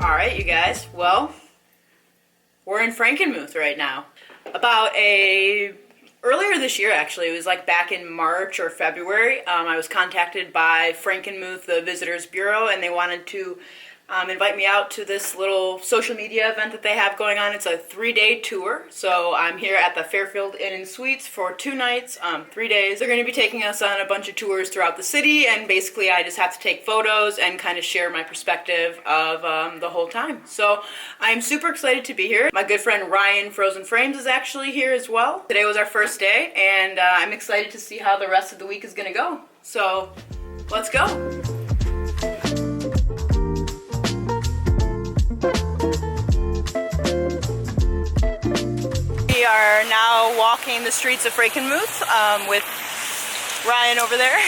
Alright, you guys, well, we're in Frankenmuth right now. Earlier this year, actually, it was like back in March or February, I was contacted by Frankenmuth, the Visitors Bureau, and they wanted to invite me out to this little social media event that they have going on. It's a 3-day tour, so I'm here at the Fairfield Inn and Suites for 2 nights, 3 days. They're going to be taking us on a bunch of tours throughout the city, and basically I just have to take photos and kind of share my perspective of the whole time. So I'm super excited to be here. My good friend Ryan Frozen Frames is actually here as well. Today was our first day, and I'm excited to see how the rest of the week is going to go. So let's go. We are now walking the streets of Frankenmuth with Ryan over there.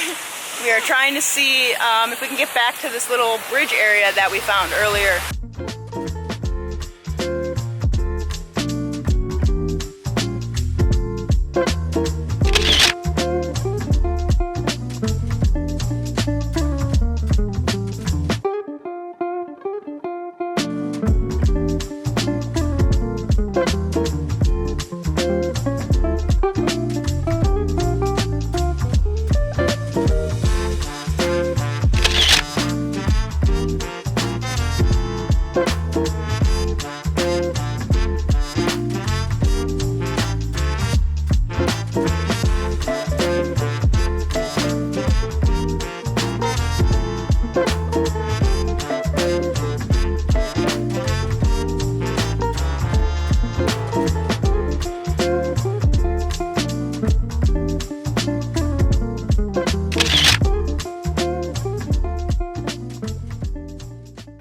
We are trying to see if we can get back to this little bridge area that we found earlier.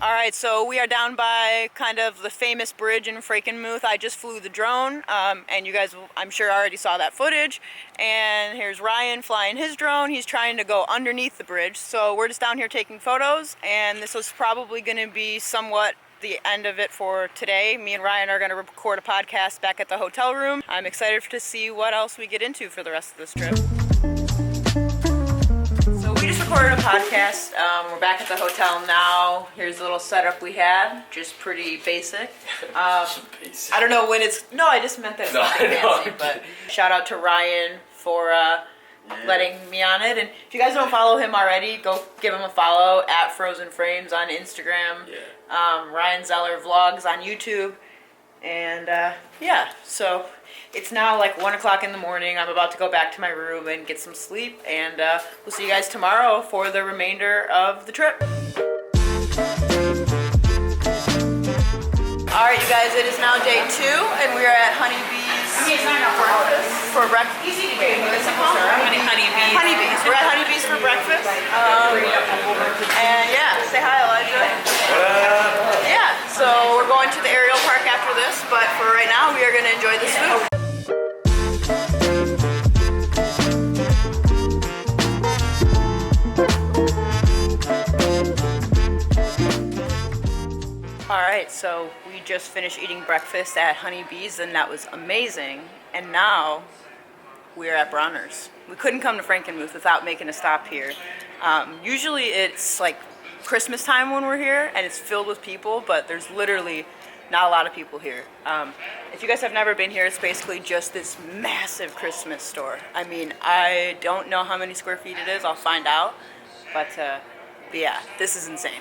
Alright, so we are down by kind of the famous bridge in Frankenmuth. I just flew the drone, and you guys, I'm sure, already saw that footage. And here's Ryan flying his drone. He's trying to go underneath the bridge. So we're just down here taking photos, and this was probably going to be somewhat the end of it for today. Me and Ryan are going to record a podcast back at the hotel room. I'm excited to see what else we get into for the rest of this trip. We just recorded a podcast. We're back at the hotel now. Here's the little setup we have. Just pretty basic. I don't know when it's... No, I just meant that it's nothing fancy. But shout out to Ryan for letting me on it. And if you guys don't follow him already, go give him a follow at Frozen Frames on Instagram. Ryan Zeller Vlogs on YouTube. And yeah, so... It's now like 1 o'clock in the morning. I'm about to go back to my room and get some sleep, and we'll see you guys tomorrow for the remainder of the trip. Alright, you guys, it is now day 2, and we are at Honeybees for breakfast. Honeybees. We're at Honeybees for breakfast. And yeah, say hi, Elijah. Yeah, so we're going to the aerial park after this, but for right now, we are going to enjoy this food. Alright, so we just finished eating breakfast at Honeybees, and that was amazing. And now we're at Bronner's. We couldn't come to Frankenmuth without making a stop here. Usually it's like Christmas time when we're here, and it's filled with people, but there's literally not a lot of people here. If you guys have never been here, it's basically just this massive Christmas store. I mean, I don't know how many square feet it is. I'll find out. But yeah, this is insane.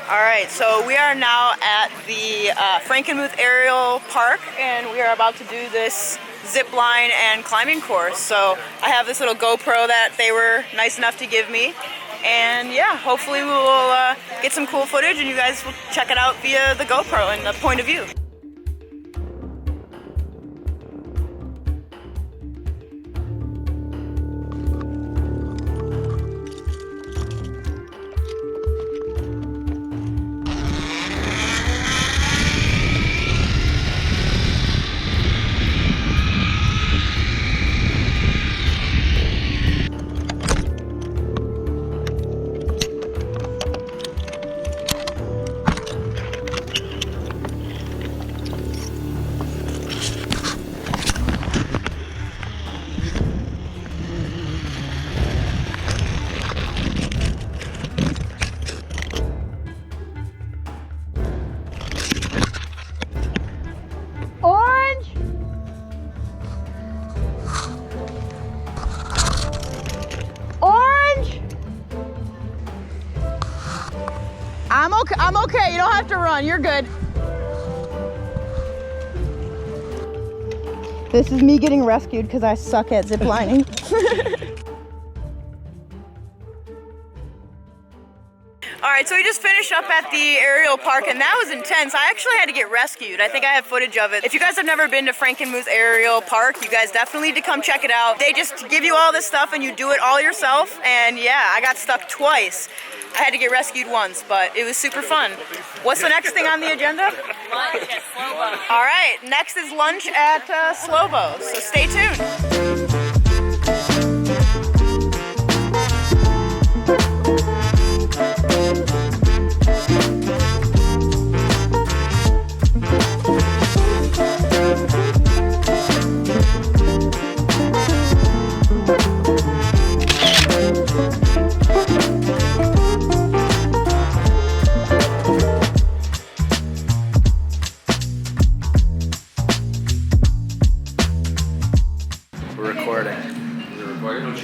Alright, so we are now at the Frankenmuth Aerial Park, and we are about to do this zip line and climbing course. So I have this little GoPro that they were nice enough to give me, and yeah, hopefully we will get some cool footage and you guys will check it out via the GoPro and the point of view. okay. I'm okay. You don't have to run. You're good. This is me getting rescued because I suck at zip lining. All right, so we just finished up at the aerial park, and that was intense. I actually had to get rescued. I think I have footage of it. If you guys have never been to Frankenmuth Aerial Park, you guys definitely need to come check it out. They just give you all this stuff, and you do it all yourself, and yeah, I got stuck twice. I had to get rescued once, but it was super fun. What's the next thing on the agenda? Lunch at Slobo. All right, next is lunch at Slobo, so stay tuned.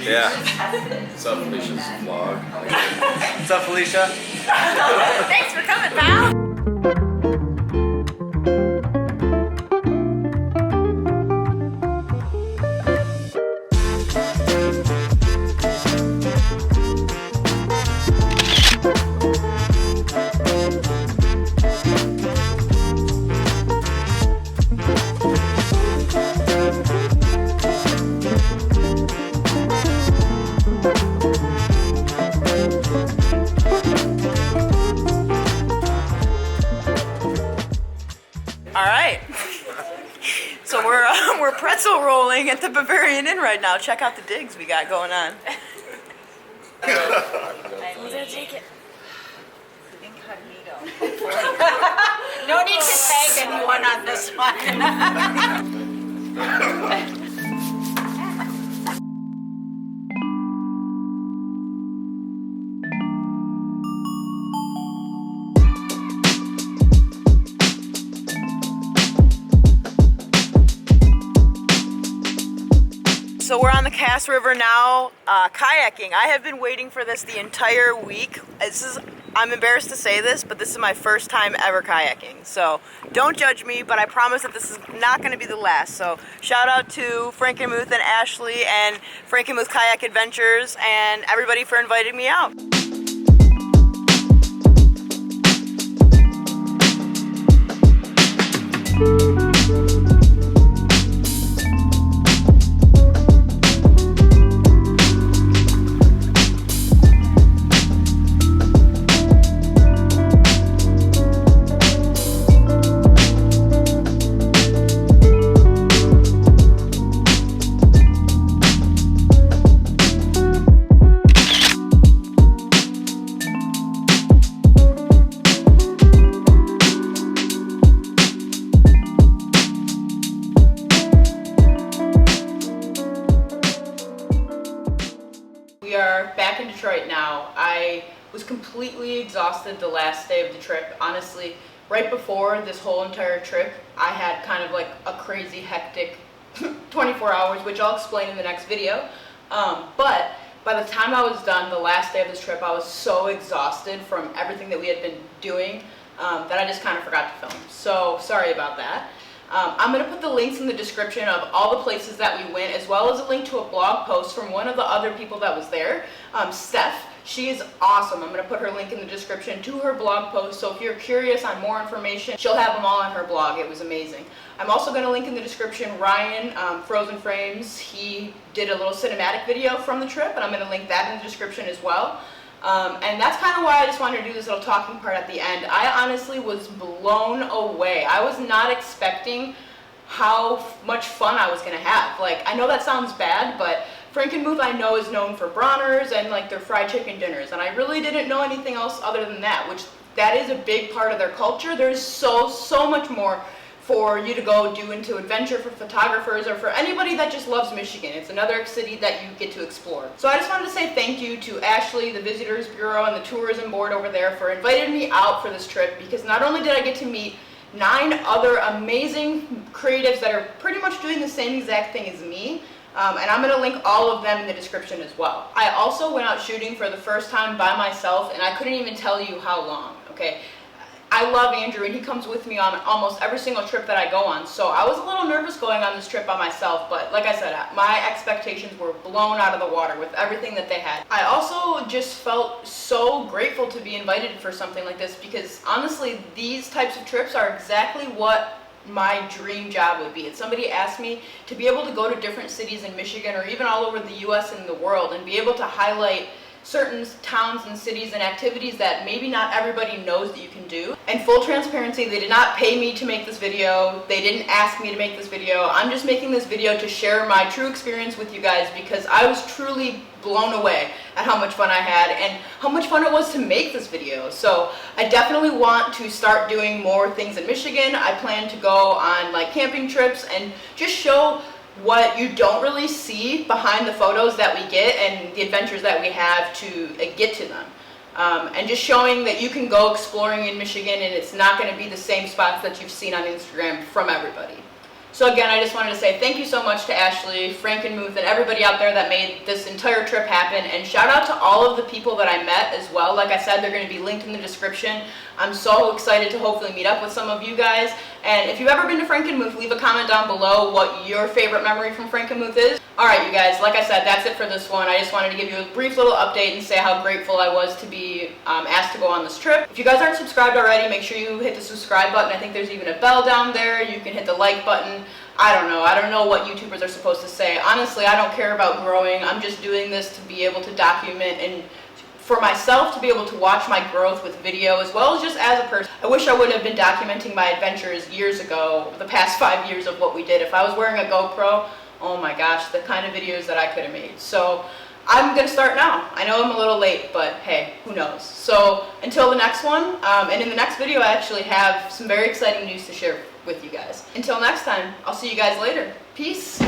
Yeah. What's up, Felicia's vlog? What's up, Felicia? Thanks for coming, pal. All right, so we're pretzel rolling at the Bavarian Inn right now. Check out the digs we got going on. Who's gonna take it? Incognito. No need to tag anyone on this one. So we're on the Cass River now, kayaking. I have been waiting for this the entire week. I'm embarrassed to say this, but this is my first time ever kayaking. So don't judge me, but I promise that this is not going to be the last. So shout out to Frankenmuth and Ashley and Frankenmuth Kayak Adventures and everybody for inviting me out. We are back in Detroit now. I was completely exhausted the last day of the trip. Honestly, right before this whole entire trip, I had kind of like a crazy hectic 24 hours, which I'll explain in the next video. But by the time I was done, the last day of this trip, I was so exhausted from everything that we had been doing that I just kind of forgot to film. So sorry about that. I'm going to put the links in the description of all the places that we went, as well as a link to a blog post from one of the other people that was there, Steph. She is awesome. I'm going to put her link in the description to her blog post, so if you're curious on more information, she'll have them all on her blog. It was amazing. I'm also going to link in the description Ryan, Frozen Frames. He did a little cinematic video from the trip, and I'm going to link that in the description as well. And that's kind of why I just wanted to do this little talking part at the end. I honestly was blown away. I was not expecting how much fun I was going to have. Like, I know that sounds bad, but Frankenmuth I know is known for Bronners and like their fried chicken dinners, and I really didn't know anything else other than that, which that is a big part of their culture. There's so much more for you to go do into adventure for photographers or for anybody that just loves Michigan. It's another city that you get to explore. So I just wanted to say thank you to Ashley, the Visitors Bureau, and the tourism board over there for inviting me out for this trip, because not only did I get to meet 9 other amazing creatives that are pretty much doing the same exact thing as me, and I'm going to link all of them in the description as well. I also went out shooting for the first time by myself, and I couldn't even tell you how long. okay? I love Andrew, and he comes with me on almost every single trip that I go on. So I was a little nervous going on this trip by myself, but like I said, my expectations were blown out of the water with everything that they had. I also just felt so grateful to be invited for something like this because honestly, these types of trips are exactly what my dream job would be. If somebody asked me to be able to go to different cities in Michigan or even all over the US and the world and be able to highlight certain towns and cities and activities that maybe not everybody knows that you can do. And full transparency, they did not pay me to make this video. They didn't ask me to make this video. I'm just making this video to share my true experience with you guys because I was truly blown away at how much fun I had and how much fun it was to make this video. So I definitely want to start doing more things in Michigan. I plan to go on like camping trips and just show what you don't really see behind the photos that we get and the adventures that we have to get to them. And just showing that you can go exploring in Michigan and it's not going to be the same spots that you've seen on Instagram from everybody. So again, I just wanted to say thank you so much to Ashley, Frankenmuth, and everybody out there that made this entire trip happen. And shout out to all of the people that I met as well. Like I said, they're going to be linked in the description. I'm so excited to hopefully meet up with some of you guys. And if you've ever been to Frankenmuth, leave a comment down below what your favorite memory from Frankenmuth is. Alright you guys, like I said, that's it for this one. I just wanted to give you a brief little update and say how grateful I was to be asked to go on this trip. If you guys aren't subscribed already, make sure you hit the subscribe button. I think there's even a bell down there. You can hit the like button. I don't know what YouTubers are supposed to say. Honestly, I don't care about growing. I'm just doing this to be able to document and for myself to be able to watch my growth with video as well as just as a person. I wish I would have been documenting my adventures years ago, the past 5 years of what we did. If I was wearing a GoPro, oh my gosh, the kind of videos that I could have made. So I'm going to start now. I know I'm a little late, but hey, who knows. So until the next one, and in the next video I actually have some very exciting news to share with you guys. Until next time, I'll see you guys later. Peace.